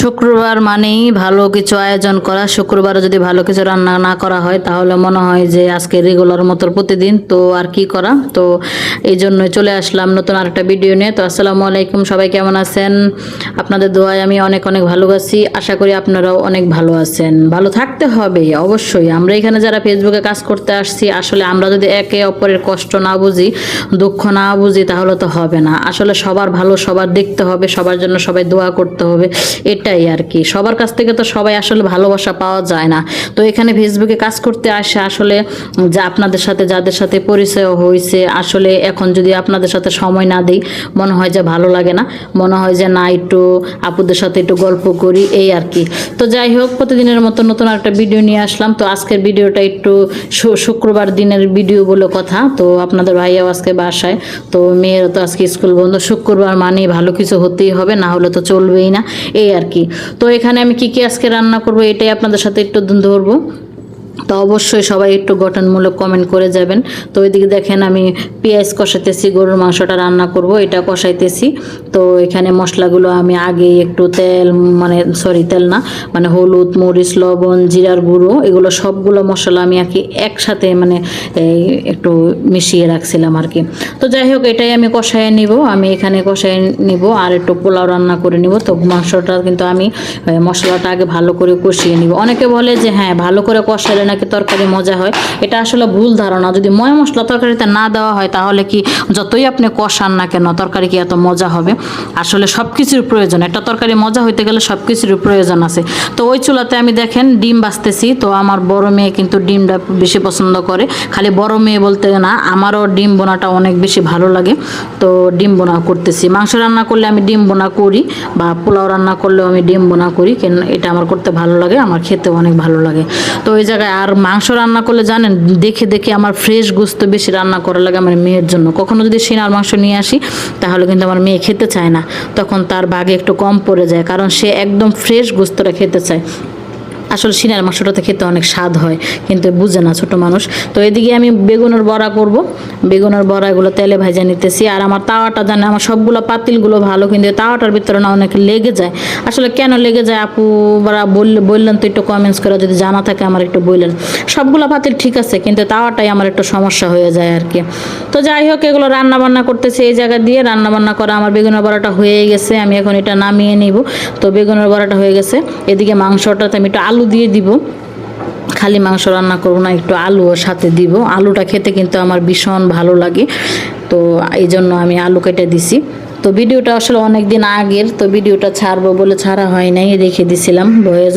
শুক্রবার মানেই ভালো কিছু আয়োজন করা। শুক্রবারে যদি ভালো কিছু রান্না না করা হয় তাহলে মনে হয় যে আজকে রেগুলার মতো প্রতিদিন তো আর কি করা। তো এই জন্যই চলে আসলাম নতুন আরেকটা ভিডিও নিয়ে। তো আসসালামু আলাইকুম, সবাই কেমন আছেন? আপনাদের দোয়ায় আমি অনেক অনেক ভালো আছি। আশা করি আপনারাও অনেক ভালো আছেন। ভালো থাকতে হবে অবশ্যই। আমরা এখানে যারা ফেসবুকে কাজ করতে আসছি, আসলে আমরা যদি একে অপরের কষ্ট না বুঝি, দুঃখ না বুঝি, তাহলে তো হবে না। আসলে সবার ভালো সবার দেখতে হবে, সবার জন্য সবাই দোয়া করতে হবে, এটাই আর কি। সবার কাছ থেকে তো সবাই আসলে ভালোবাসা পাওয়া যায় না। তো এখানে ফেসবুকে কাজ করতে আসে আসলে যা আপনাদের সাথে যাদের সাথে পরিচয় হয়েছে, আসলে এখন যদি আপনাদের সাথে সময় না দিই মনে হয় যে ভালো লাগে না, মনে হয় যে না একটু আপুদের সাথে একটু গল্প করি, এই আর কি। তো যাই হোক, প্রতিদিনের মতো নতুন একটা ভিডিও নিয়ে আসলাম। তো আজকের ভিডিওটা একটু শুক্রবার দিনের ভিডিও বলে কথা। তো আপনাদের ভাইয়াও আজকে বাসায়, তো মেয়েরও তো আজকে স্কুল বন্ধ। শুক্রবার মানে ভালো কিছু হতেই হবে, না হলে তো চলবেই না, এই আর কি। তো এখানে আমি কি কি আজকে রান্না করব এটাই আপনাদের সাথে একটু ধরবো। তো অবশ্যই সবাই একটু গঠনমূলক কমেন্ট করে যাবেন। তো ওইদিকে দেখেন আমি পেঁয়াজ কষাইতেছি, গরুর মাংসটা রান্না করব, এটা কষাইতেছি। তো এখানে মশলাগুলো আমি আগে একটু তেল তেল না, হলুদ, মরিচ, লবণ, জিরার গুঁড়ো, এগুলো সবগুলো মশলা আমি আর কি একসাথে একটু মিশিয়ে রাখছিলাম আর কি। তো যাই হোক, এটাই আমি কষায় নিব। আমি এখানে কষায় নিব আর একটু পোলাও রান্না করে নিব। তো মাংসটা কিন্তু আমি মশলাটা আগে ভালো করে কষিয়ে নিব। অনেকে বলে যে হ্যাঁ, ভালো করে কষালে নাকি তরকারি মজা হয়। এটা আসলে ভুল ধারণা। যদি ময় মশলা তরকারিতে না দেওয়া হয় তাহলে কি যতই আপনি কষান না কেন তরকারি কি এত মজা হবে? আসলে সব কিছুর প্রয়োজন, একটা তরকারি মজা হইতে গেলে সব কিছুর প্রয়োজন আছে। তো ওই চুলাতে আমি দেখেন ডিম ভাজতেছি। তো আমার বড় মেয়ে কিন্তু ডিমটা বেশি পছন্দ করে। খালি বড় মেয়ে বলতে না, আমারও ডিম বোনাটা অনেক বেশি ভালো লাগে। তো ডিম বোনা করতেছি। মাংস রান্না করলে আমি ডিম বোনা করি, বা পোলাও রান্না করলেও আমি ডিম বোনা করি, কেন এটা আমার করতে ভালো লাগে, আমার খেতে অনেক ভালো লাগে। তো ওই জায়গায় আর মাংস রান্না করলে জানেন, দেখে দেখে আমার ফ্রেশ গোস্ত বেশি রান্না করা লাগে আমার মেয়ের জন্য। কখনো যদি সিনার মাংস নিয়ে আসি তাহলে কিন্তু আমার মেয়ে খেতে চায় না, তখন তার ভাগে একটু কম পড়ে যায়, কারণ সে একদম ফ্রেশ গোস্তটা খেতে চায়। আসলে সিনার মাংসটাতে খেতে অনেক স্বাদ হয়, কিন্তু বুঝে না ছোট মানুষ। তো এদিকে আমি বেগুনের বড়া করব। বেগুনের বড়াগুলো তেলে ভাজা নিতেছি। আর আমার তাওয়াটা জানে, আমার সবগুলো পাতিলগুলো ভালো, কিন্তু তাওয়াটার ভিতরে না অনেক লেগে যায়। আসলে কেন লেগে যায় আপুরা বললেন তো একটু কমেন্টস করে, যদি জানা থাকে আমার একটু বললেন। সবগুলো পাতিল ঠিক আছে, কিন্তু তাওয়াটাই আমার একটু সমস্যা হয়ে যায় আর কি। তো যাই হোক, এগুলো রান্না বান্না করতেছি এই জায়গা দিয়ে। রান্না বান্না করা আমার বেগুনের বড়াটা হয়ে গেছে, আমি এখন এটা নামিয়ে নিব। তো বেগুনের বড়াটা হয়ে গেছে। এদিকে মাংসটাতে আমি একটু আলু দিয়ে দিব। খালি মাংস রান্না করবো না, একটু আলুও সাথে দিব। আলুটা খেতে কিন্তু আমার ভীষণ ভালো লাগে, তো এই জন্য আমি আলু কেটে দিছি। তো ভিডিওটা আসলে অনেক দিন আগের, তো ভিডিওটা ছাড়বো বলে ছাড়া হয় নাই, রেখে দিছিলাম। ভয়েস